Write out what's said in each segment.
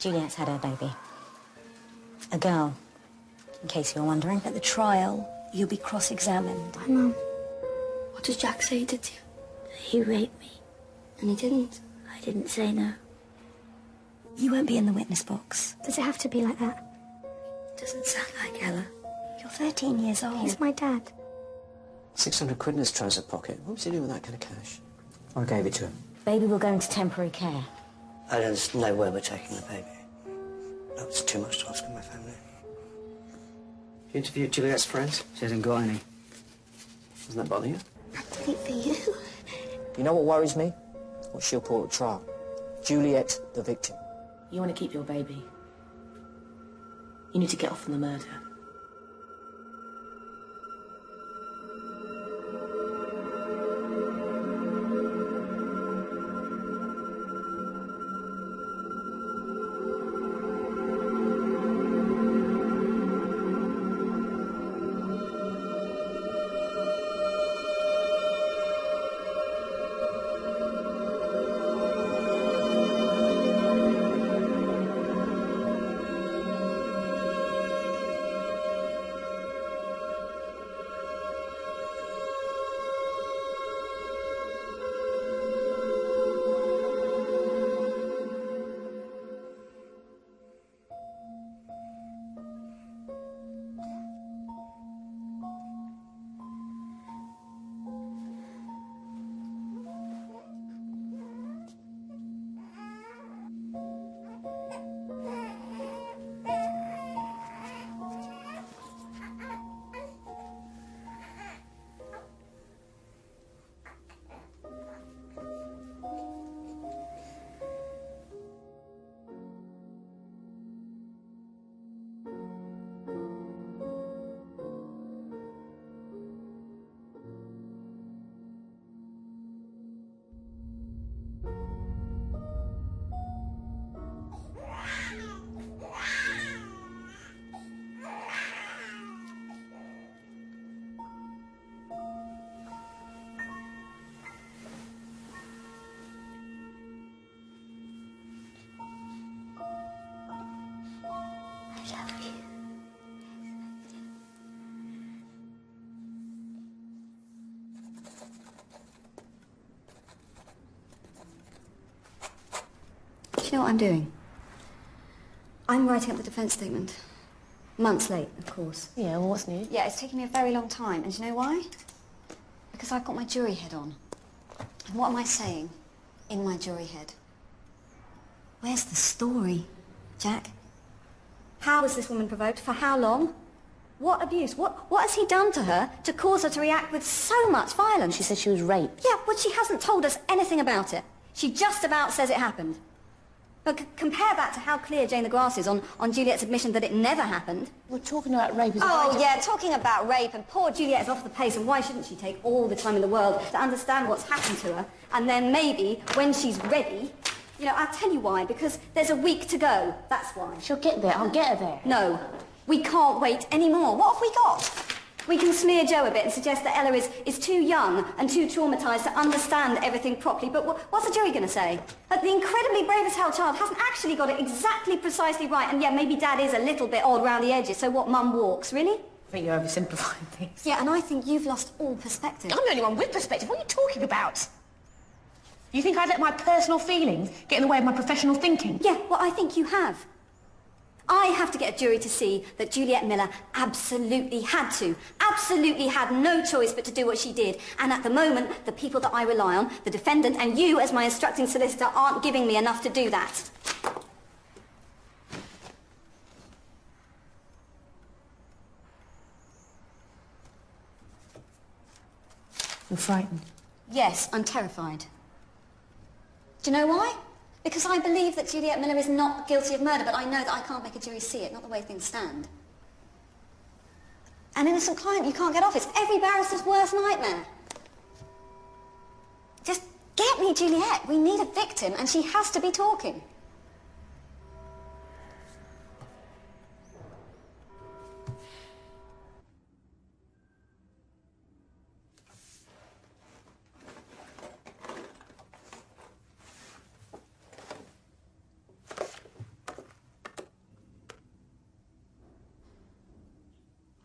Juliet's had her baby. A girl, in case you're wondering. At the trial, you'll be cross-examined. Hi, Mum. What does Jack say he did to you? He raped me. And he didn't? I didn't say no. You won't be in the witness box. Does it have to be like that? Doesn't sound like Ella. You're 13 years old. He's my dad. 600 quid in his trouser pocket. What was he doing with that kind of cash? I gave it to him. Baby will go into temporary care. There's no way we're taking the baby. No, it's too much to ask of my family. You interviewed Juliet's friends? She hasn't got any. Doesn't that bother you? I did it for you. You know what worries me? What she'll pull at trial. Juliet, the victim. You want to keep your baby. You need to get off on the murder. Do you know what I'm doing? I'm writing up the defence statement. Months late, of course. Yeah, well, what's new? Yeah, it's taken me a very long time. And do you know why? Because I've got my jury head on. And what am I saying in my jury head? Where's the story, Jack? How was this woman provoked? For how long? What abuse? What has he done to her to cause her to react with so much violence? She said she was raped. Yeah, but she hasn't told us anything about it. She just about says it happened. But compare that to how clear Jane the Grass is on Juliet's admission that it never happened. We're talking about rape. Oh, yeah, talking about rape, and poor Juliet is off the pace, and why shouldn't she take all the time in the world to understand what's happened to her? And then maybe, when she's ready, you know, I'll tell you why, because there's a week to go, that's why. She'll get there, I'll get her there. No, we can't wait anymore. What have we got? We can smear Jo a bit and suggest that Ella is too young and too traumatised to understand everything properly, but what's the jury going to say? That the incredibly brave as hell child hasn't actually got it exactly precisely right, and yeah, maybe Dad is a little bit odd round the edges, so what, Mum walks, really? I think you're oversimplifying things. Yeah, and I think you've lost all perspective. I'm the only one with perspective. What are you talking about? You think I'd let my personal feelings get in the way of my professional thinking? Yeah, well, I think you have. I have to get a jury to see that Juliet Miller absolutely had no choice but to do what she did. And at the moment, the people that I rely on, the defendant and you as my instructing solicitor, aren't giving me enough to do that. You're frightened? Yes, I'm terrified. Do you know why? Because I believe that Juliet Miller is not guilty of murder, but I know that I can't make a jury see it, not the way things stand. An innocent client you can't get off. It's every barrister's worst nightmare. Just get me Juliet. We need a victim, and she has to be talking.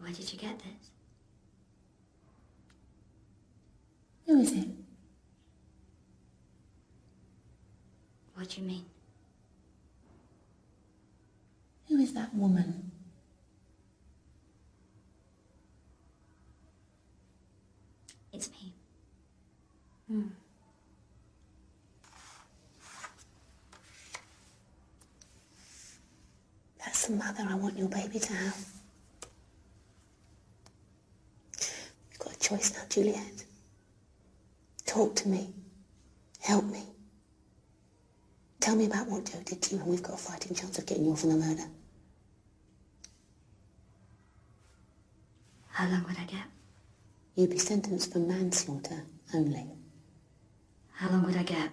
Where did you get this? Who is it? What do you mean? Who is that woman? It's me. That's the mother I want your baby to have. You've got a choice now, Juliet. Talk to me. Help me. Tell me about what Joe did to you, and we've got a fighting chance of getting you off on the murder. How long would I get? You'd be sentenced for manslaughter only. How long would I get?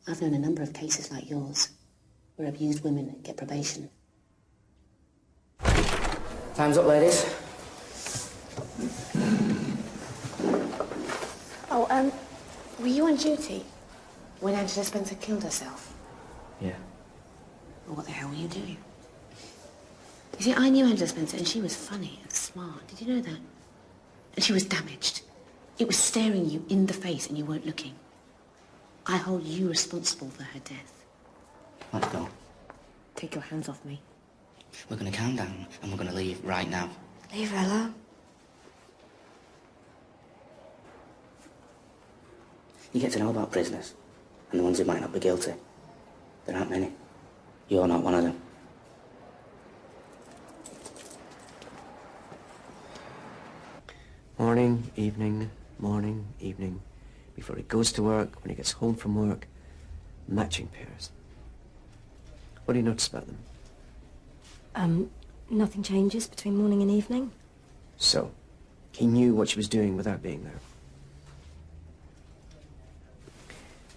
I've known a number of cases like yours, where abused women get probation. Time's up, ladies. Oh, were you on duty when Angela Spencer killed herself? Yeah. Well, what the hell were you doing? You see, I knew Angela Spencer, and she was funny and smart. Did you know that? And she was damaged. It was staring you in the face, and you weren't looking. I hold you responsible for her death. Let's go. Take your hands off me. We're going to calm down, and we're going to leave right now. Leave her alone. You get to know about prisoners, and the ones who might not be guilty. There aren't many. You're not one of them. Morning, evening, morning, evening. Before he goes to work, when he gets home from work. Matching pairs. What do you notice about them? Nothing changes between morning and evening. So, he knew what she was doing without being there.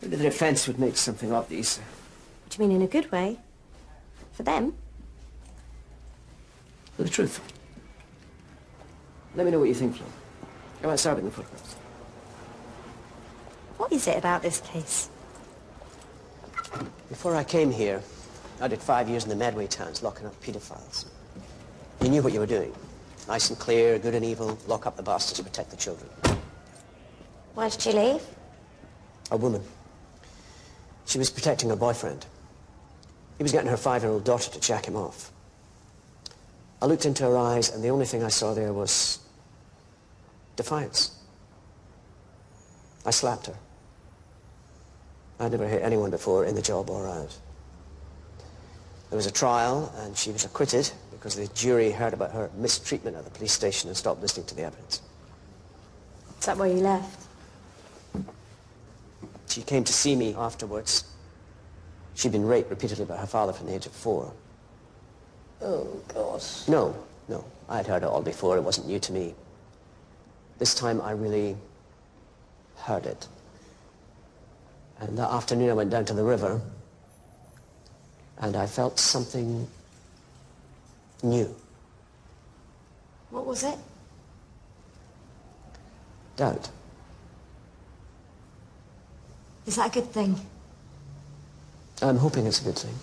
Maybe the defense would make something of these. What do you mean, in a good way? For them? For the truth. Let me know what you think, Flo. How about starting the photographs? What is it about this case? Before I came here, I did 5 years in the Medway towns locking up paedophiles. You knew what you were doing. Nice and clear, good and evil, lock up the bastards, protect the children. Why did you leave? A woman. She was protecting her boyfriend. He was getting her 5-year-old daughter to jack him off. I looked into her eyes, and the only thing I saw there was defiance. I slapped her. I'd never hit anyone before, in the job or out. There was a trial, and she was acquitted because the jury heard about her mistreatment at the police station and stopped listening to the evidence. Is that why you left? She came to see me afterwards. She'd been raped repeatedly by her father from the age of 4. Oh, God. No. I'd heard it all before. It wasn't new to me. This time I really heard it. And that afternoon I went down to the river, and I felt something new. What was it? Doubt. Is that a good thing? I'm hoping it's a good thing.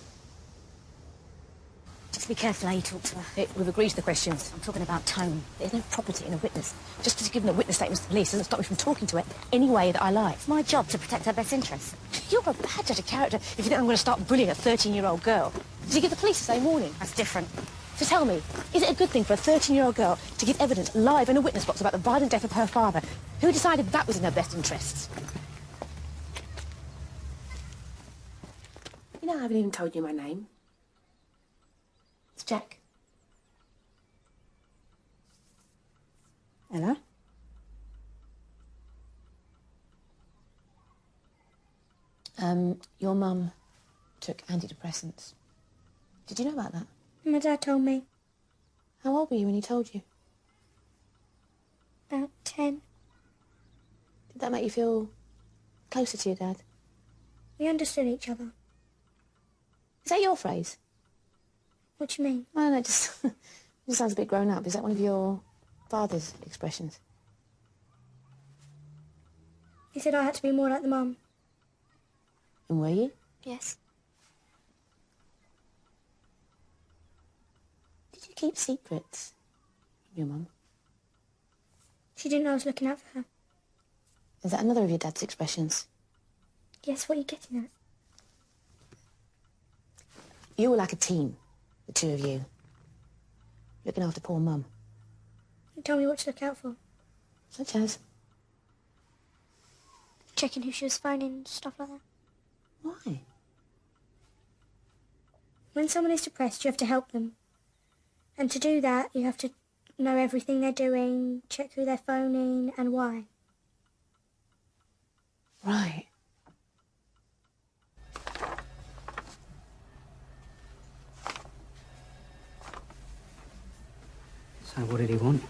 Just be careful how you talk to her. We've agreed to the questions. I'm talking about tone. There's no property in a witness. Just because you've given a witness statement to the police doesn't stop me from talking to her any way that I like. It's my job to protect her best interests. You're a bad judge of character if you think I'm going to start bullying a 13-year-old girl. Did you give the police the same warning? That's different. So tell me, is it a good thing for a 13-year-old girl to give evidence live in a witness box about the violent death of her father? Who decided that was in her best interests? You know, I haven't even told you my name. It's Jack. Ella? Your mum took antidepressants. Did you know about that? My dad told me. How old were you when he told you? About 10. Did that make you feel closer to your dad? We understood each other. Is that your phrase? What do you mean? I don't know, it just sounds a bit grown up. Is that one of your father's expressions? He said I had to be more like the mum. And were you? Yes. Did you keep secrets? Your mum? She didn't know I was looking out for her. Is that another of your dad's expressions? Yes, what are you getting at? You were like a team, the two of you. Looking after poor mum. You told me what to look out for. Such as? Checking who she was phoning, stuff like that. Why? When someone is depressed, you have to help them. And to do that, you have to know everything they're doing, check who they're phoning, and why. Right. So what did he want?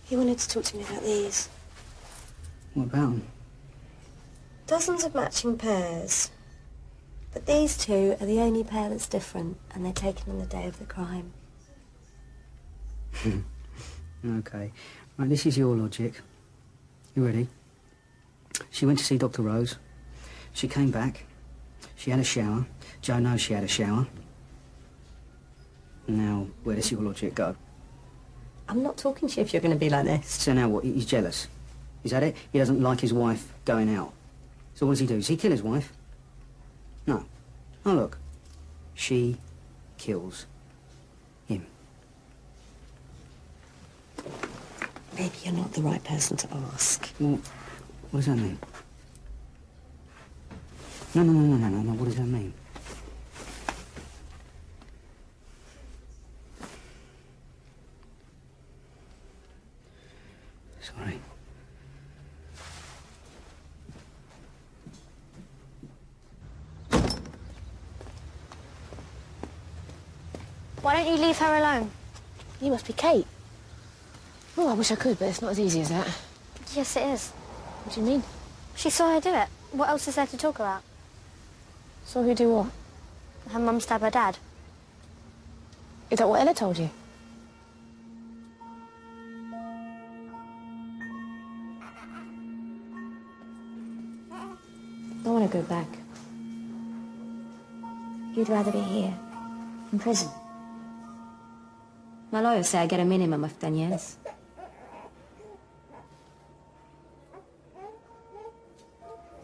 He wanted to talk to me about these. What about him? Dozens of matching pairs. But these two are the only pair that's different, and they're taken on the day of the crime. Okay. Right, this is your logic. You ready? She went to see Dr. Rose. She came back. She had a shower. Joe knows she had a shower. Now, where does your logic go? I'm not talking to you if you're going to be like this. So now what? He's jealous. Is that it? He doesn't like his wife going out. So what does he do? Does he kill his wife? No. Oh, look. She kills him. Maybe you're not the right person to ask. Well, what does that mean? No. What does that mean? Sorry. Why don't you leave her alone? You must be Kate. Oh, I wish I could, but it's not as easy as that. Yes, it is. What do you mean? She saw her do it. What else is there to talk about? Saw who do what? Her mum stab her dad. Is that what Ella told you? I want to go back. You'd rather be here, in prison. My lawyers say I get a minimum of 10 years.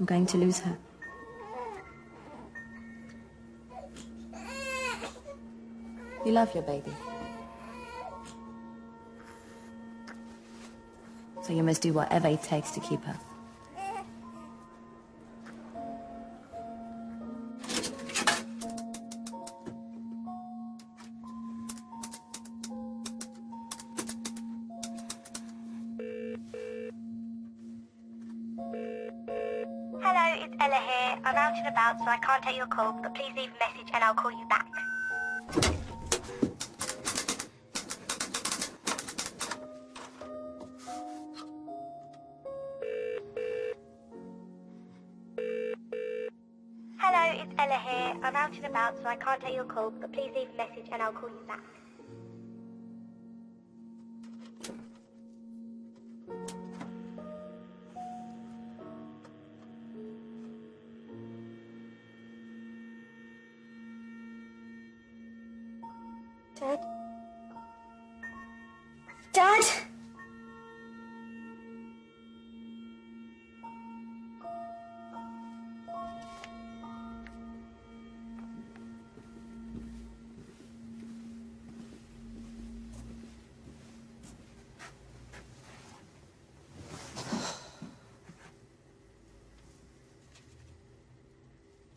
I'm going to lose her. You love your baby. So you must do whatever it takes to keep her. Hello, it's Ella here. I'm out and about, so I can't take your call, but please leave a message and I'll call you back. Hello, it's Ella here. I'm out and about, so I can't take your call, but please leave a message and I'll call you back. Dad? Dad?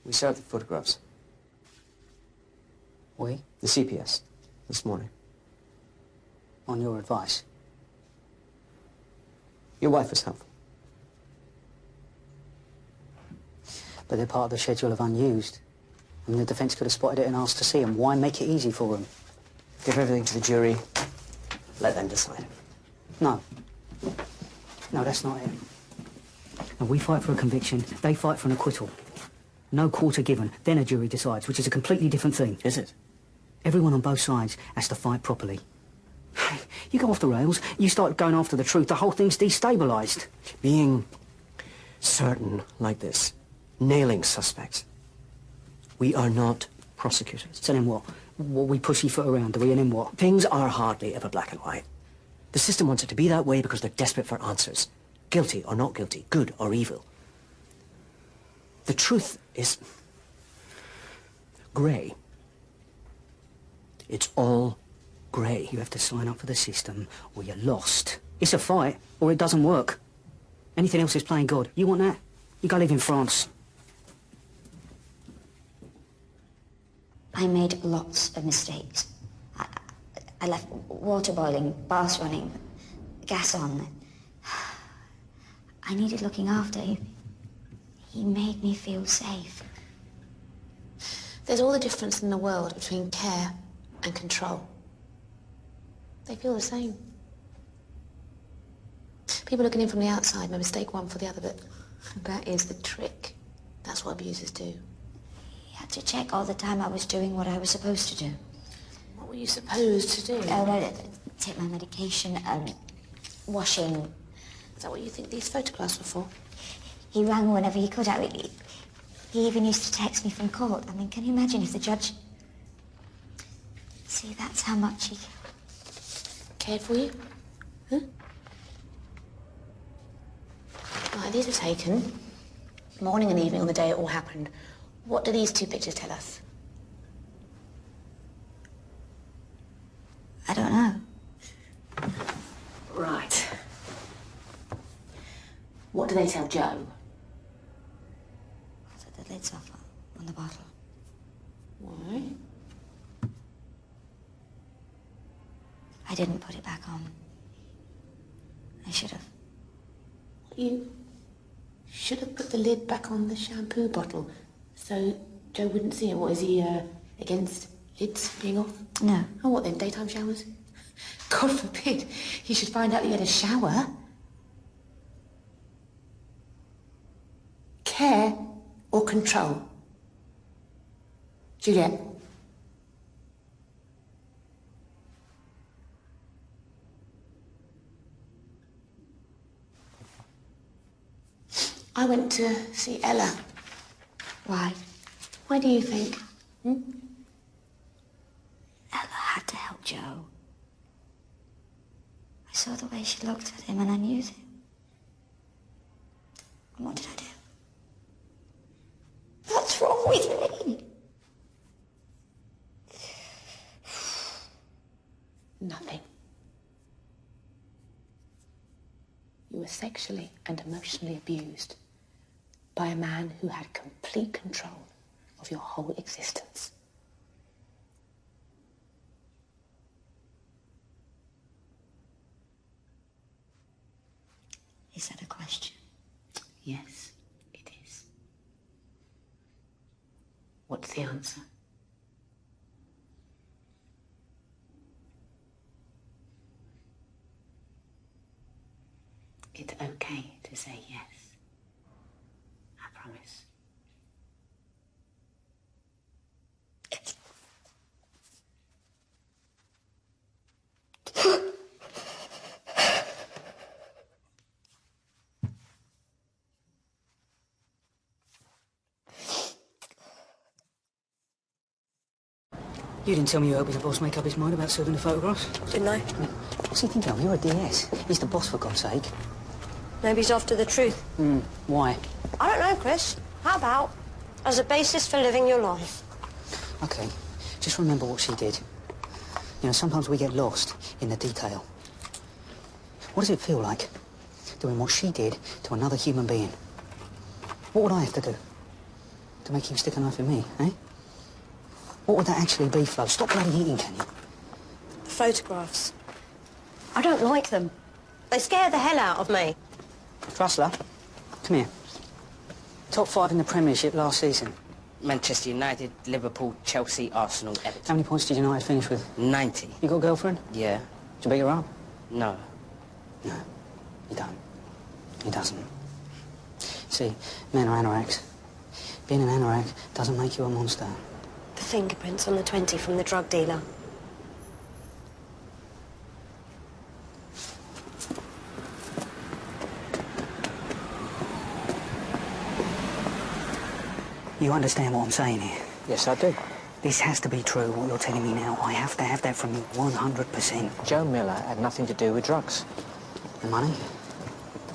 We saw the photographs. We? The CPS. This morning. On your advice. Your wife was helpful. But they're part of the schedule of unused. I mean, the defence could have spotted it and asked to see them. Why make it easy for them? Give everything to the jury. Let them decide. No. No, that's not it. And we fight for a conviction, they fight for an acquittal. No quarter given, then a jury decides, which is a completely different thing. Is it? Everyone on both sides has to fight properly. You go off the rails, you start going after the truth, the whole thing's destabilised. Being certain like this, nailing suspects. We are not prosecutors. So then what? What, we pussyfoot around, do we, and then what? Things are hardly ever black and white. The system wants it to be that way because they're desperate for answers. Guilty or not guilty, good or evil. The truth is grey. It's all grey. You have to sign up for the system or you're lost. It's a fight or it doesn't work. Anything else is playing God. You want that? You go live in France. I made lots of mistakes. I left water boiling, baths running, gas on. I needed looking after. He made me feel safe. There's all the difference in the world between care and control. They feel the same. People looking in from the outside may mistake one for the other, but that is the trick. That's what abusers do. He had to check all the time I was doing what I was supposed to do. What were you supposed to do? Take my medication, washing. Is that what you think these photographs were for? He rang whenever he could. He even used to text me from court. I mean, can you imagine if the judge... See, that's how much he... Cared for you? Huh? Right, these were taken morning and evening on the day it all happened. What do these two pictures tell us? I don't know. Right. What do they tell Joe? So the lid's off on the bottle. Why? I didn't put it back on. I should have. You should have put the lid back on the shampoo bottle so Joe wouldn't see it. What, is he against lids being off? No. Oh, what then, daytime showers? God forbid he should find out that you had a shower. Care or control? Juliet? I went to see Ella. Why? Why do you think? Ella had to help Joe. I saw the way she looked at him and I knew it. And what did I do? What's wrong with me? Nothing. You were sexually and emotionally abused by a man who had complete control of your whole existence. Is that a question? Yes, it is. What's the answer? It's okay to say yes. I promise. You didn't tell me you were helping the boss make up his mind about serving the photographs. Didn't I? What's he think of? You're a DS. He's the boss, for God's sake. Maybe he's after the truth. Why? I don't know, Chris. How about as a basis for living your life? Okay, just remember what she did. You know, sometimes we get lost in the detail. What does it feel like doing what she did to another human being? What would I have to do to make him stick a knife in me, eh? What would that actually be, Flo? Stop bloody eating, can you? The photographs. I don't like them. They scare the hell out of me. Trussler, come here. Top 5 in the Premiership last season. Manchester United, Liverpool, Chelsea, Arsenal, Everton. How many points did United finish with? 90. You got a girlfriend? Yeah. Did you beat her up? No. No, you don't. He doesn't. See, men are anoraks. Being an anorak doesn't make you a monster. The fingerprints on the 20 from the drug dealer. You understand what I'm saying here? Yes, I do. This has to be true, what you're telling me now. I have to have that from you 100%. Joe Miller had nothing to do with drugs. The money?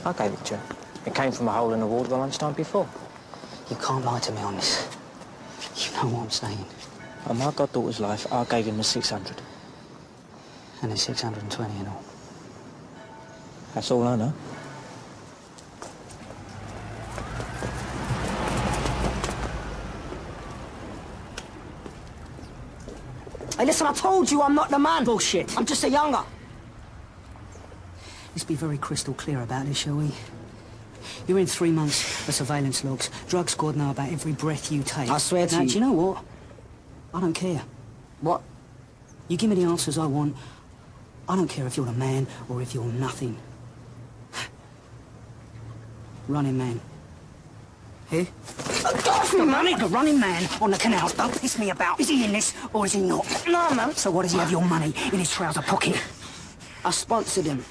I gave it to her. It came from a hole in the wall the lunchtime before. You can't lie to me on this. You know what I'm saying. On my goddaughter's life, I gave him the 600. And there's 620 in all. That's all I know. Hey, listen, I told you I'm not the man. Bullshit. I'm just a younger. Let's be very crystal clear about this, shall we? You're in 3 months of surveillance logs. Drug squad know about every breath you take. I swear to now, you... do you know what? I don't care. What? You give me the answers I want. I don't care if you're the man or if you're nothing. Running man. Who? The running man on the canal. Don't piss me about. Is he in this or is he not? No, man. So why does he have your money in his trouser pocket? I sponsored him.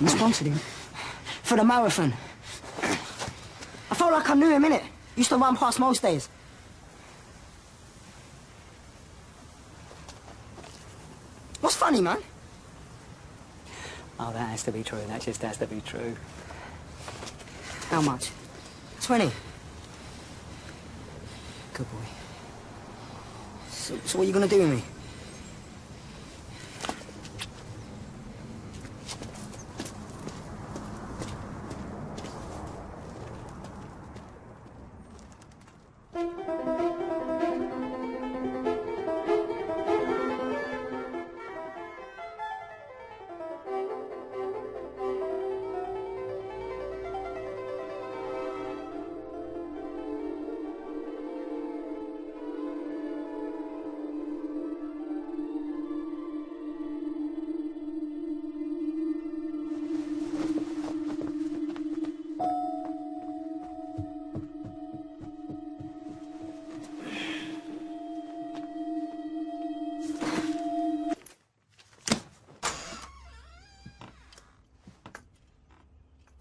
You sponsored him? For the marathon. I felt like I knew him, innit? Used to run past most days. What's funny, man? Oh, that has to be true. That just has to be true. How much? 20. Good boy. So what are you gonna do with me?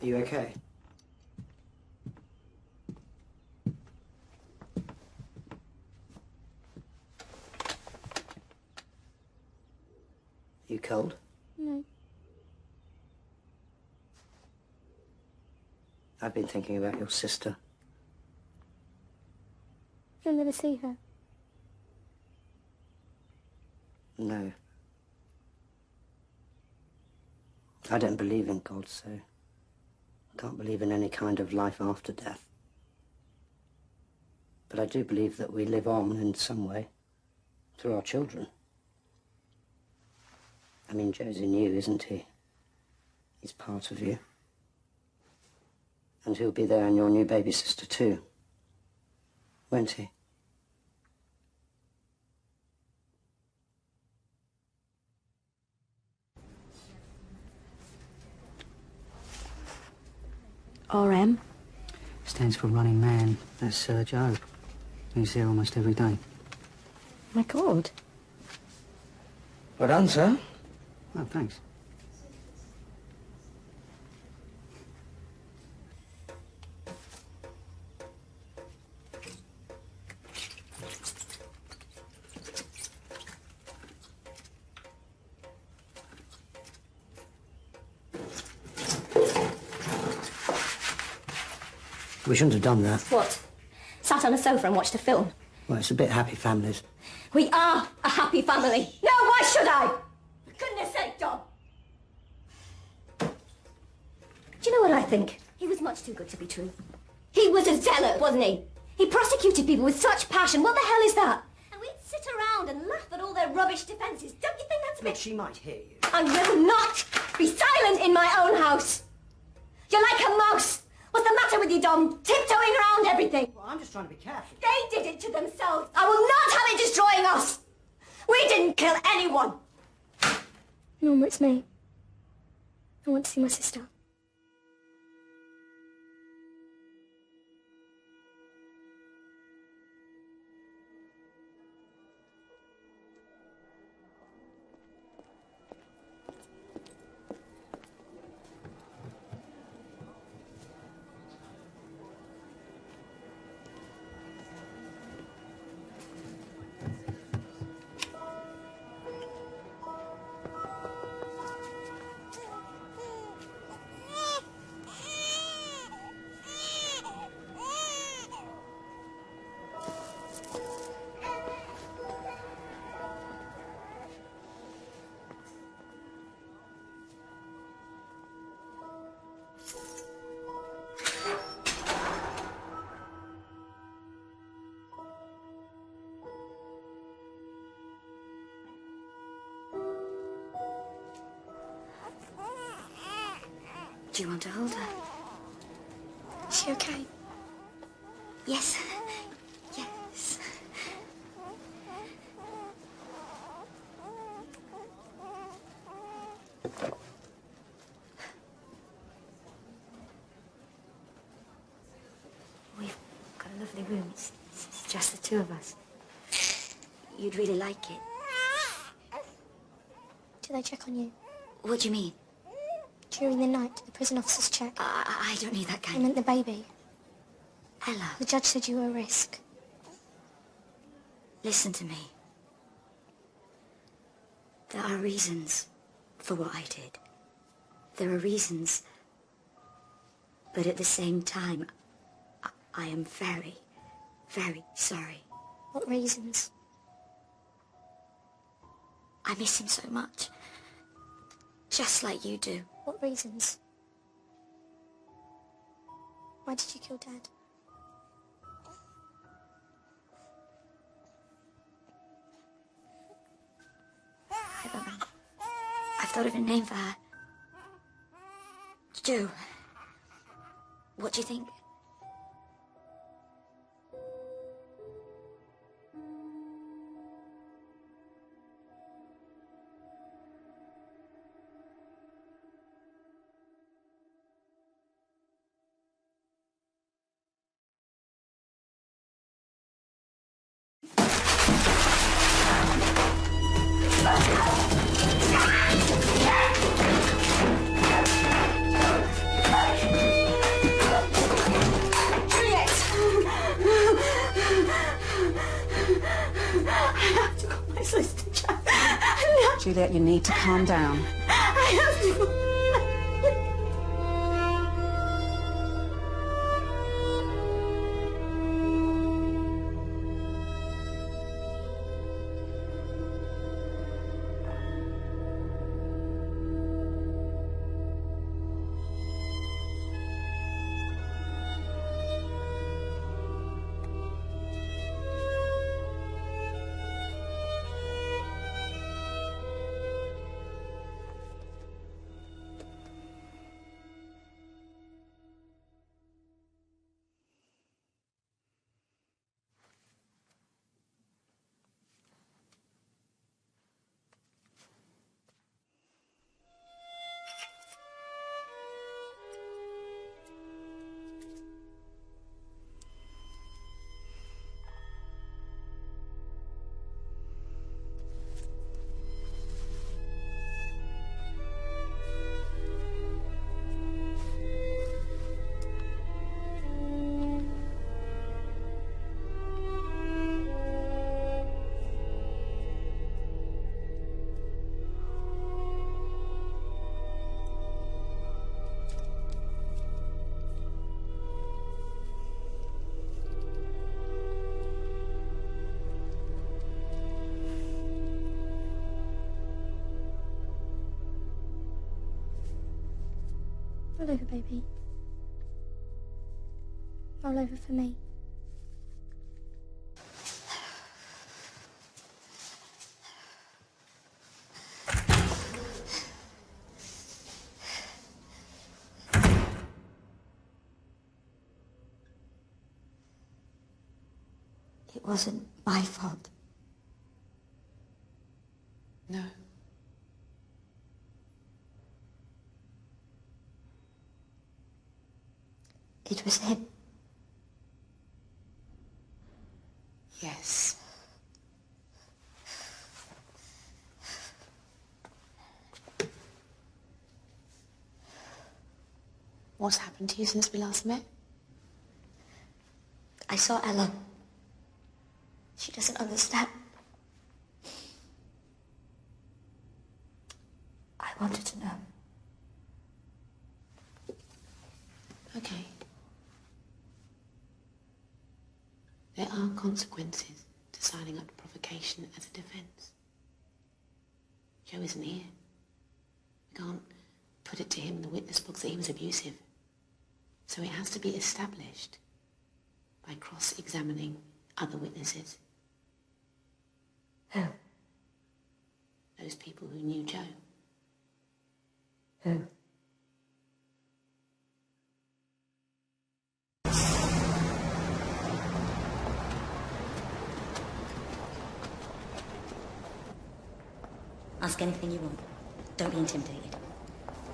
Are you okay? You cold? No. I've been thinking about your sister. You'll never see her. No. I don't believe in God, so I can't believe in any kind of life after death. But I do believe that we live on in some way through our children. I mean, Joe's in you, isn't he? He's part of you. And he'll be there in your new baby sister too, won't he? RM? Stands for running man. That's Joe. He's here almost every day. My God. Well done, sir. Oh, thanks. We shouldn't have done that. What? Sat on a sofa and watched a film? Well, it's a bit happy families. We are a happy family. No, why should I? For goodness sake, Dom. Do you know what I think? He was much too good to be true. He was a zealot, wasn't he? He prosecuted people with such passion. What the hell is that? And we'd sit around and laugh at all their rubbish defences. Don't you think that's a bit... Look, she might hear you. I will not be silent in my own house. You're like a mouse. What's the matter with you, Dom? Tiptoeing around everything. Well, I'm just trying to be careful. They did it to themselves. I will not have it destroying us. We didn't kill anyone. Norma, it's me. I want to see my sister. Do you want to hold her? Is she okay? Yes. Yes. We've got a lovely room. It's just the two of us. You'd really like it. Do they check on you? What do you mean? During the night, the prison officers check. I don't need that I kind. meant the baby. Ella, The judge said you were a risk. listen to me. There are reasons for what I did. There are reasons, but at the same time, I am very, very sorry. What reasons? I miss him so much. Just like you do. What reasons? Why did you kill Dad? I don't know. I've thought of a name for her. Joe. What do you think? Juliet, you need to calm down. I have to. Roll over, baby. Roll over for me. It wasn't my fault. No. It was him. Yes. What's happened to you since we last met? I saw Ella. She doesn't understand. I wanted to know. Okay. There are consequences to signing up to provocation as a defence. Joe isn't here. We can't put it to him in the witness books that he was abusive. So it has to be established by cross-examining other witnesses. Who? Those people who knew Joe. Who? Ask anything you want. Don't be intimidated.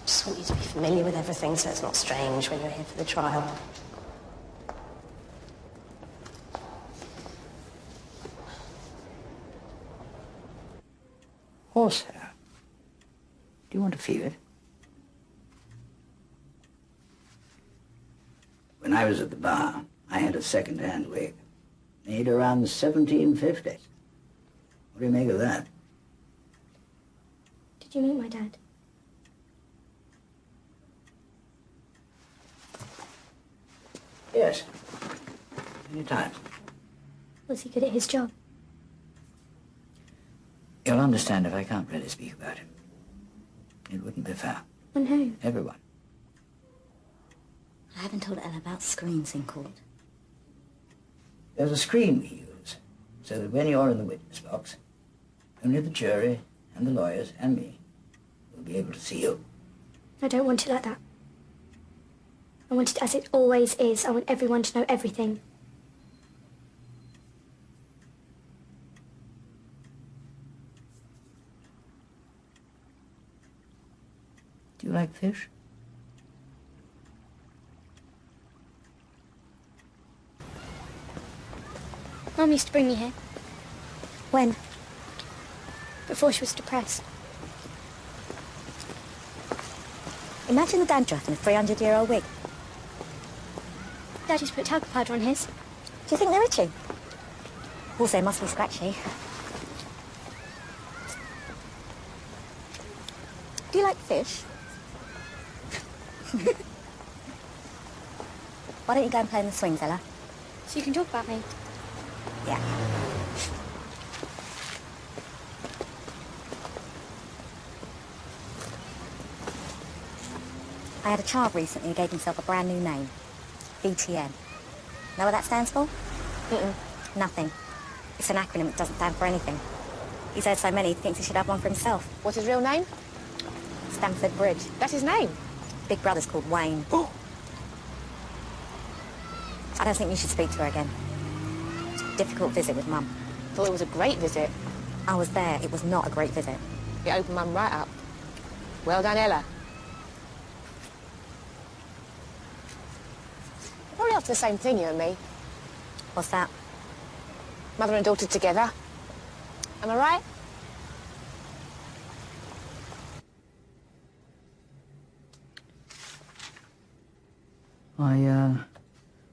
Just want you to be familiar with everything so it's not strange when you're here for the trial. Horsehair. Do you want to feel it? When I was at the bar, I had a second-hand wig, made around 1750. What do you make of that? Did you meet my dad? Yes. Many times. Was he good at his job? You'll understand if I can't really speak about it. It wouldn't be fair. On who? Everyone. I haven't told Ella about screens in court. There's a screen we use, so that when you're in the witness box, only the jury and the lawyers and me will be able to see you. I don't want it like that. I want it as it always is. I want everyone to know everything. Do you like fish? Mum used to bring me here. When? Before she was depressed. Imagine the dandruff in a 300-year-old wig. Dad used to put talcum powder on his. Do you think they're itchy? Also, must be scratchy. Do you like fish? Why don't you go and play in the swings, Ella? So you can talk about me. Yeah. I had a child recently who gave himself a brand new name. BTN. Know what that stands for? Nothing. It's an acronym that doesn't stand for anything. He's heard so many, he thinks he should have one for himself. What's his real name? Stamford Bridge. That's his name. Big brother's called Wayne. Oh. I don't think you should speak to her again. It's a difficult visit with Mum. Thought it was a great visit. I was there. It was not a great visit. It opened Mum right up. Well done, Ella. We're probably after the same thing, you and me. What's that? Mother and daughter together. Am I right? I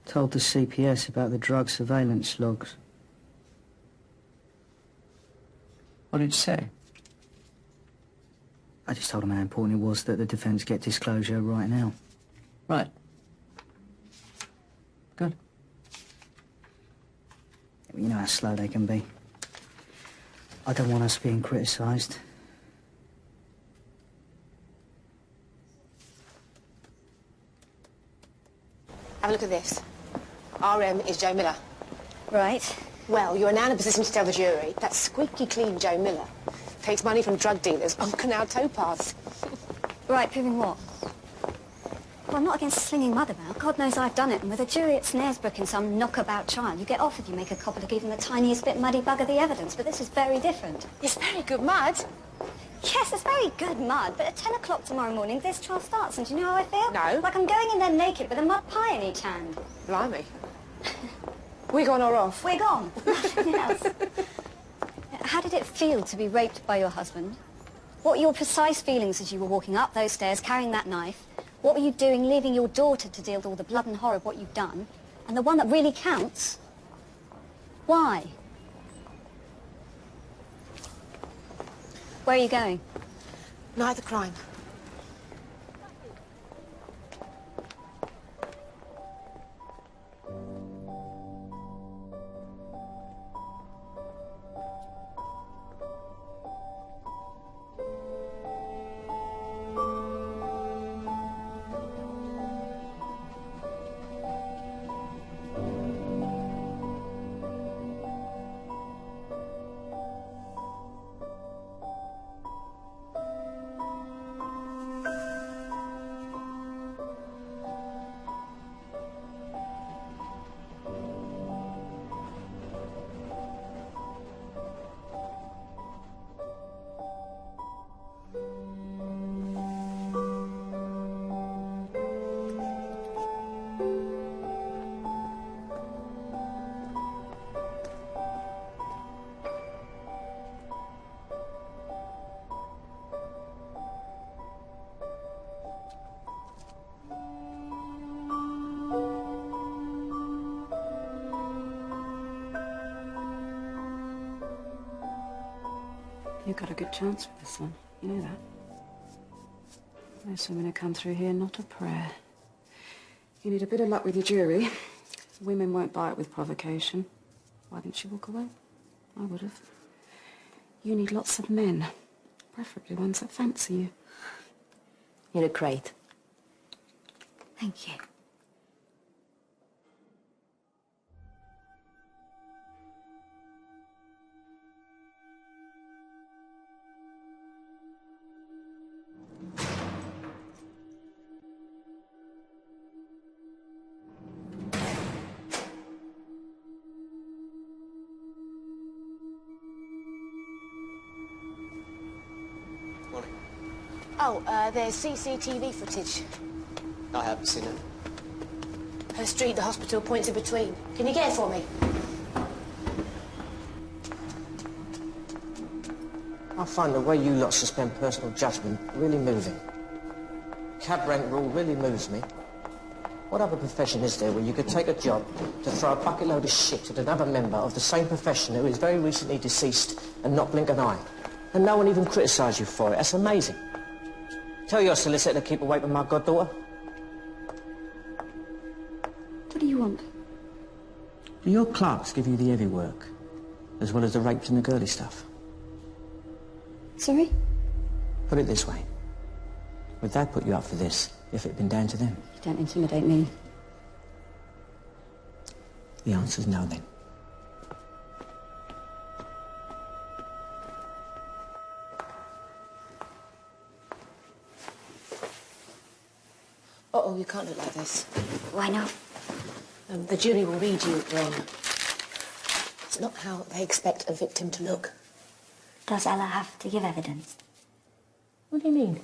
told the CPS about the drug surveillance logs. What did you say? I just told them how important it was that the defence get disclosure right now. Right. Good. You know how slow they can be. I don't want us being criticised. Have a look at this. RM is Joe Miller. Right. Well, you are now in a position to tell the jury that squeaky clean Joe Miller takes money from drug dealers on canal towpaths. Right, proving what? Well, I'm not against slinging mud about. God knows I've done it. And with a jury at Snaresbrook in some knockabout trial, you get off if you make a copper of even the tiniest bit muddy bugger the evidence. But this is very different. It's very good mud. Yes, it's very good mud, but at 10 o'clock tomorrow morning, this trial starts, and do you know how I feel? No. Like I'm going in there naked with a mud pie in each hand. Blimey. Wig on or off? Wig on. Nothing else. How did it feel to be raped by your husband? What were your precise feelings as you were walking up those stairs, carrying that knife? What were you doing, leaving your daughter to deal with all the blood and horror of what you've done? And the one that really counts? Why? Where are you going? Night of the crime. You've got a good chance with this one. You know that. Most women who come through here, not a prayer. You need a bit of luck with your jury. Women won't buy it with provocation. Why didn't you walk away? I would have. You need lots of men. Preferably ones that fancy you. You look great. Thank you. Oh, there's CCTV footage. I haven't seen it. Her street, the hospital, points in between. Can you get it for me? I find the way you lot suspend personal judgment really moving. Cab rank rule really moves me. What other profession is there where you could take a job to throw a bucket load of shit at another member of the same profession who is very recently deceased and not blink an eye? And no one even criticise you for it. That's amazing. Tell your solicitor to keep away from my goddaughter. What do you want? Do your clerks give you the heavy work, as well as the rapes and the girly stuff? Sorry? Put it this way. Would they put you up for this if it had been down to them? You don't intimidate me. The answer's no, then. Uh-oh, you can't look like this. Why not? The jury will read you wrong. It's not how they expect a victim to look. Does Ella have to give evidence? What do you mean?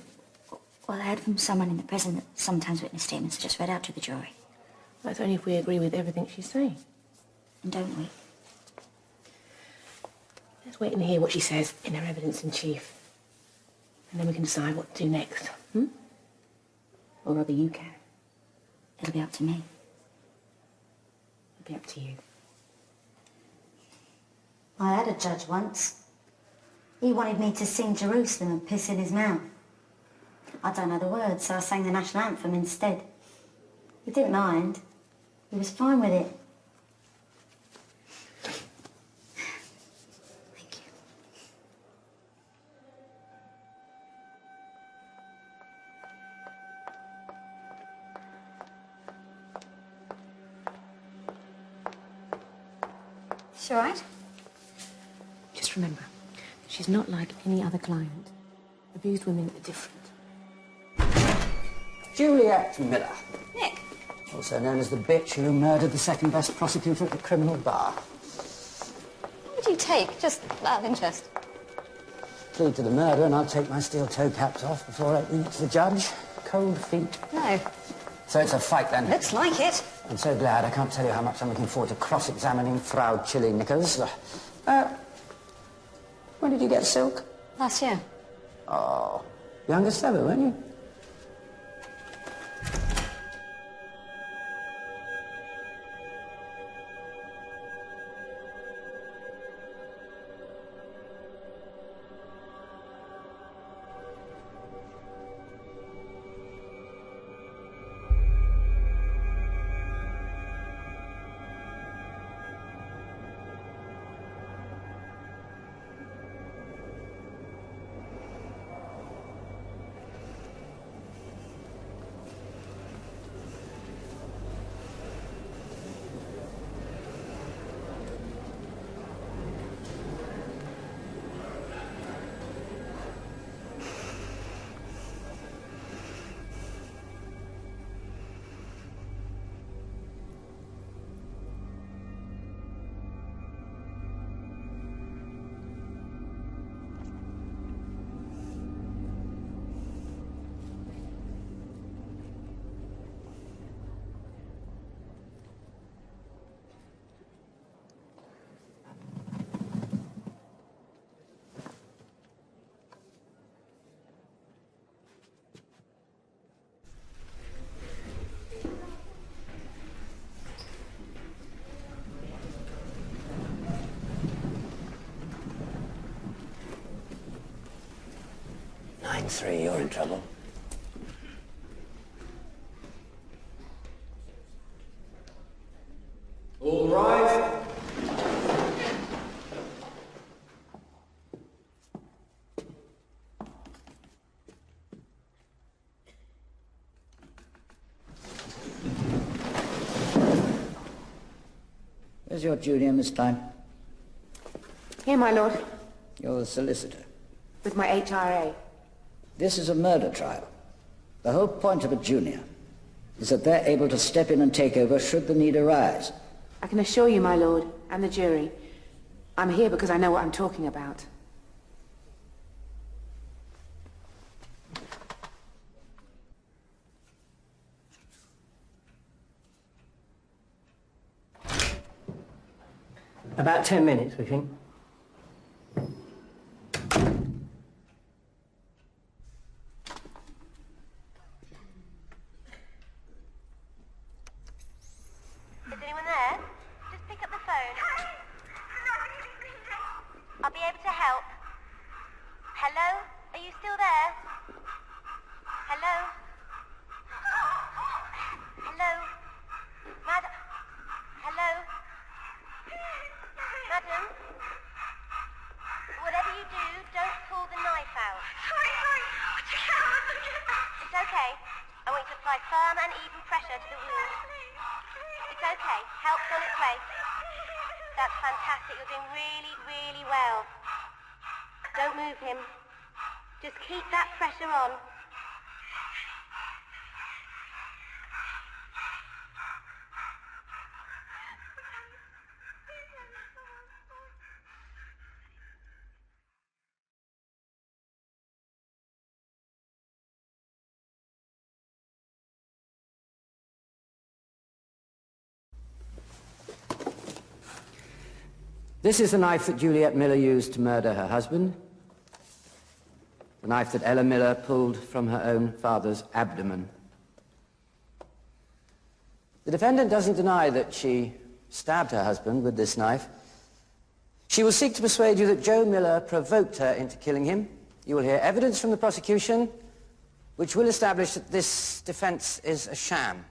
Well, I heard from someone in the prison that sometimes witness statements are just read out to the jury. That's only if we agree with everything she's saying. And don't we? Let's wait and hear what she says in her evidence in chief. And then we can decide what to do next. Hmm? Or rather, you can. It'll be up to me. It'll be up to you. I had a judge once. He wanted me to sing Jerusalem and piss in his mouth. I don't know the words, so I sang the national anthem instead. He didn't mind. He was fine with it. Thank you. It's all right? Just remember, she's not like any other client. Abused women are different. Juliet Miller, Nick. also known as the bitch who murdered the second best prosecutor at the criminal bar. What would you take, just out of interest? Plead to the murder and I'll take my steel toe caps off before opening it to the judge. Cold feet. No. So it's a fight then? Looks like it. I'm so glad. I can't tell you how much I'm looking forward to cross-examining Frau Chili Knickers. When did you get silk? Last year. Oh, youngest ever, weren't you? S02E04, you're in trouble. All rise. Where's your Julia, Miss Klein? Here, my lord. You're the solicitor. With my HRA. This is a murder trial. The whole point of a junior is that they're able to step in and take over should the need arise. I can assure you, my lord, and the jury, I'm here because I know what I'm talking about. About 10 minutes, we think. Is anyone there? Just pick up the phone. I'll be able to help. Hello? Are you still there? Hello? Hello? Madam? Hello? Madam? Whatever you do, don't pull the knife out. It's okay. I want you to apply firm and even pressure to the wound. It's okay. Help's on its way. That's fantastic. You're doing really, really well. Don't move him. Just keep that pressure on. This is the knife that Juliet Miller used to murder her husband. The knife that Ella Miller pulled from her own father's abdomen. The defendant doesn't deny that she stabbed her husband with this knife. She will seek to persuade you that Joe Miller provoked her into killing him. You will hear evidence from the prosecution which will establish that this defense is a sham.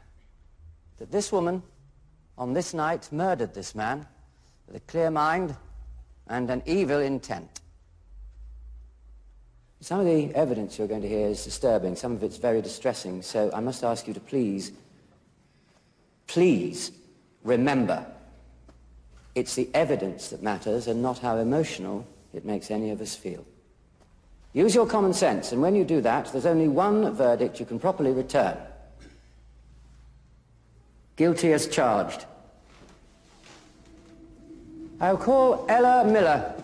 That this woman, on this night, murdered this man with a clear mind and an evil intent. Some of the evidence you're going to hear is disturbing. Some of it's very distressing. So I must ask you to please remember, it's the evidence that matters and not how emotional it makes any of us feel. Use your common sense, and when you do that, there's only one verdict you can properly return. Guilty as charged. I'll call Ella Miller.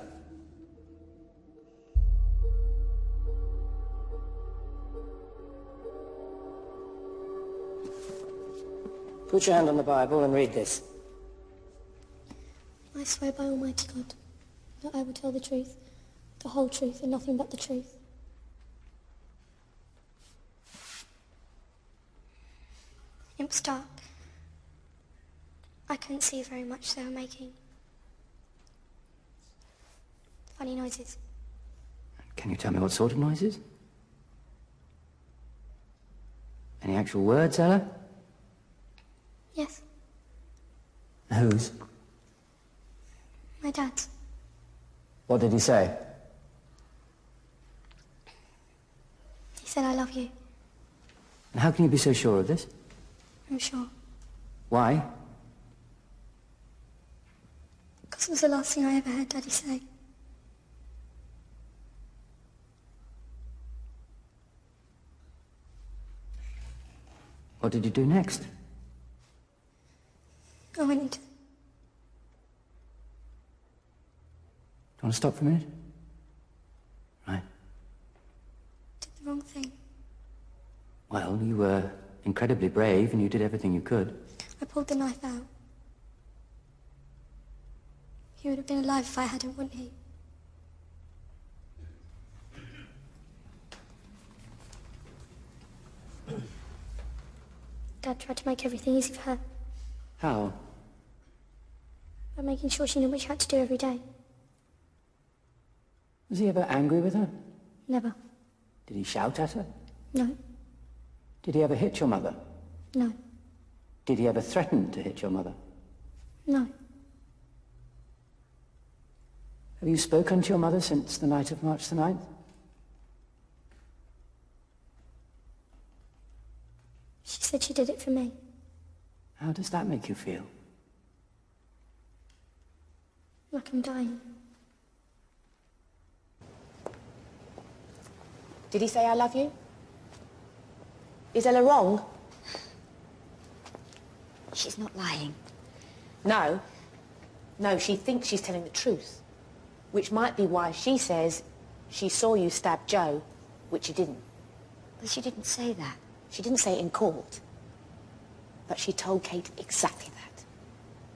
Put your hand on the Bible and read this. I swear by Almighty God that I will tell the truth, the whole truth, and nothing but the truth. It was dark. I couldn't see very much they were making. Funny noises. Can you tell me what sort of noises? Any actual words, Ella? Yes, Whose? my dad's. What did he say? He said, I love you. And how can you be so sure of this? I'm sure. Why? Because it was the last thing I ever heard Daddy say. What did you do next? I went into... Do you want to stop for a minute? Right. did the wrong thing. Well, you were incredibly brave and you did everything you could. I pulled the knife out. He would have been alive if I hadn't, wouldn't he? Dad tried to make everything easy for her. How? By making sure she knew what she had to do every day. Was he ever angry with her? Never. Did he shout at her? No. Did he ever hit your mother? No. Did he ever threaten to hit your mother? No. Have you spoken to your mother since the night of March the 9th? She said she did it for me. How does that make you feel? Like I'm dying. Did he say I love you? Is Ella wrong? She's not lying. No. No, she thinks she's telling the truth. Which might be why she says she saw you stab Joe, which you didn't. But she didn't say that. She didn't say it in court. But she told Kate exactly that.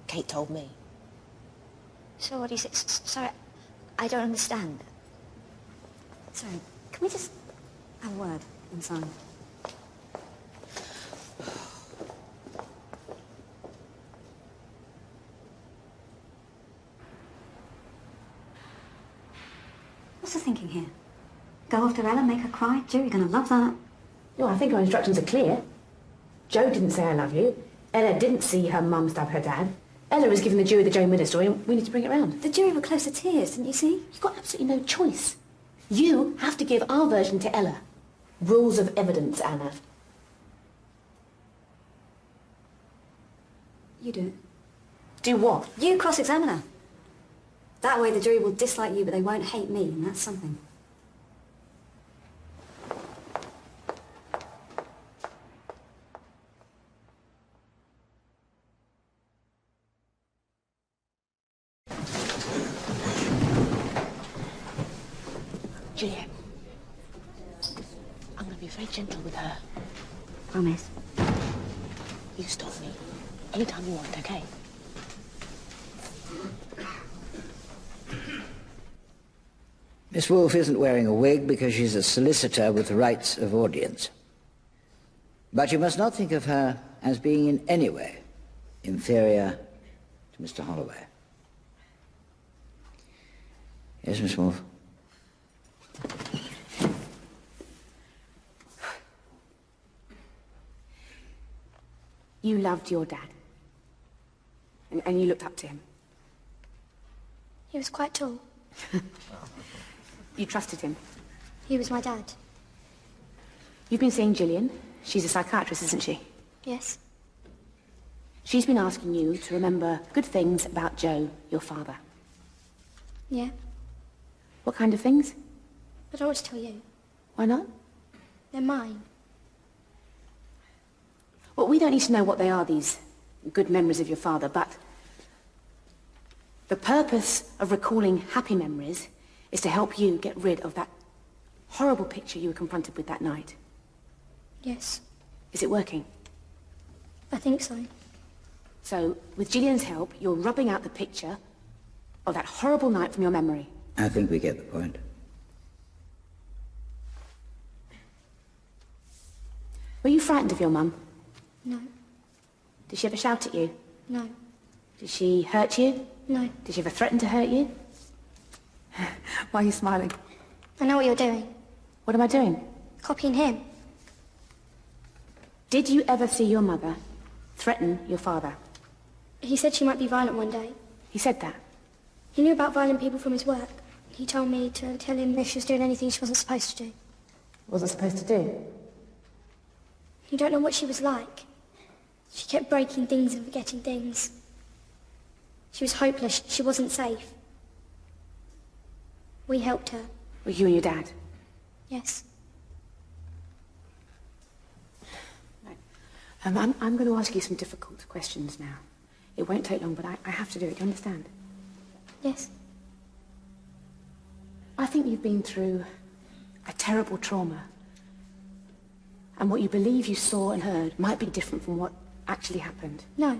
Kate told me. So what do you say? Sorry, I don't understand. Sorry, can we just have a word inside? What's the thinking here? Go after Ella, make her cry? Jury's gonna love that. Well, I think our instructions are clear. Joe didn't say I love you. Ella didn't see her mum stab her dad. Ella was giving the jury the Joe Miller story, and we need to bring it round. The jury were close to tears, didn't you see? You've got absolutely no choice. You have to give our version to Ella. Rules of evidence, Anna. You do it. Do what? You cross-examine her. That way the jury will dislike you, but they won't hate me, and that's something. Juliet, I'm going to be very gentle with her. Promise. You stop me anytime you want, okay? Miss Wolfe isn't wearing a wig because she's a solicitor with rights of audience. But you must not think of her as being in any way inferior to Mr. Holloway. Yes, Miss Wolfe? You loved your dad. And you looked up to him. He was quite tall. You trusted him. He was my dad. You've been seeing Gillian. She's a psychiatrist, isn't she? Yes. She's been asking you to remember good things about Joe, your father. Yeah. What kind of things? I don't want to tell you. Why not? They're mine. Well, we don't need to know what they are, these good memories of your father, but the purpose of recalling happy memories is to help you get rid of that horrible picture you were confronted with that night. Yes. Is it working? I think so. So, with Gillian's help, you're rubbing out the picture of that horrible night from your memory. I think we get the point. Were you frightened of your mum? No. Did she ever shout at you? No. Did she hurt you? No. Did she ever threaten to hurt you? Why are you smiling? I know what you're doing. What am I doing? Copying him. Did you ever see your mother threaten your father? He said she might be violent one day. He said that? He knew about violent people from his work. He told me to tell him if she was doing anything she wasn't supposed to do. Wasn't supposed to do? You don't know what she was like. She kept breaking things and forgetting things. She was hopeless. She wasn't safe. We helped her. Were you and your dad? Yes. Right. I'm going to ask you some difficult questions now. It won't take long, but I have to do it. Do you understand? Yes. I think you've been through a terrible trauma. And what you believe you saw and heard might be different from what actually happened. No.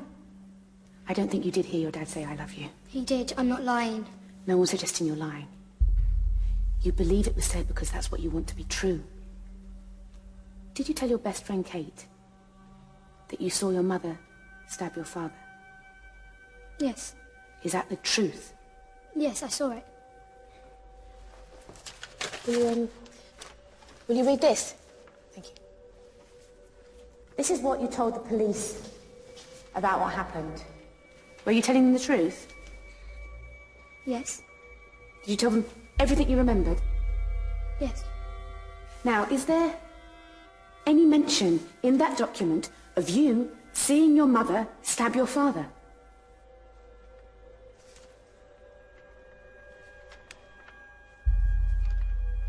I don't think you did hear your dad say, I love you. He did. I'm not lying. No one's suggesting you're lying. You believe it was said because that's what you want to be true. Did you tell your best friend, Kate, that you saw your mother stab your father? Yes. Is that the truth? Yes, I saw it. Will you read this? Thank you. This is what you told the police about what happened. Were you telling them the truth? Yes. Did you tell them everything you remembered? Yes. Now, is there any mention in that document of you seeing your mother stab your father?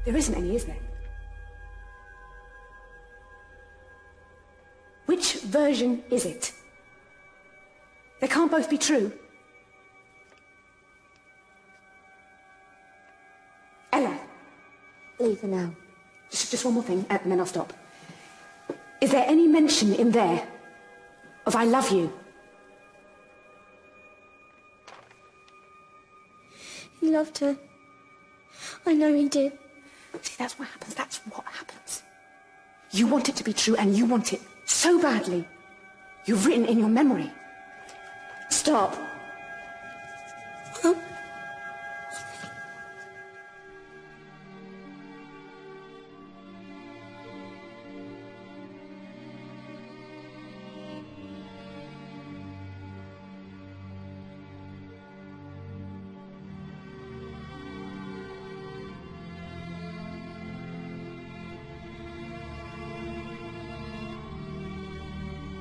There isn't any, is there? Which version is it? They can't both be true. Ella. Leave her now. Just one more thing, and then I'll stop. Is there any mention in there of I love you? He loved her. I know he did. See, that's what happens. That's what happens. You want it to be true, and you want it so badly. You've written in your memory. Stop.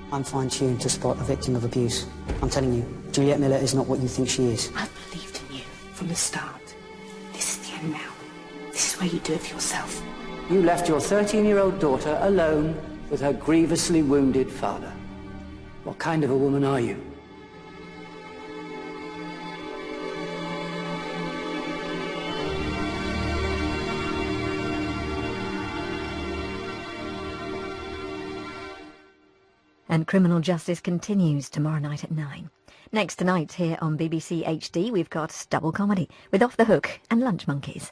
I'm fine-tuned to spot a victim of abuse. I'm telling you, Juliet Miller is not what you think she is. I've believed in you from the start. This is the end now. This is where you do it for yourself. You left your 13-year-old daughter alone with her grievously wounded father. What kind of a woman are you? And Criminal Justice continues tomorrow night at 9. Next tonight here on BBC HD, we've got double comedy with Off the Hook and Lunch Monkeys.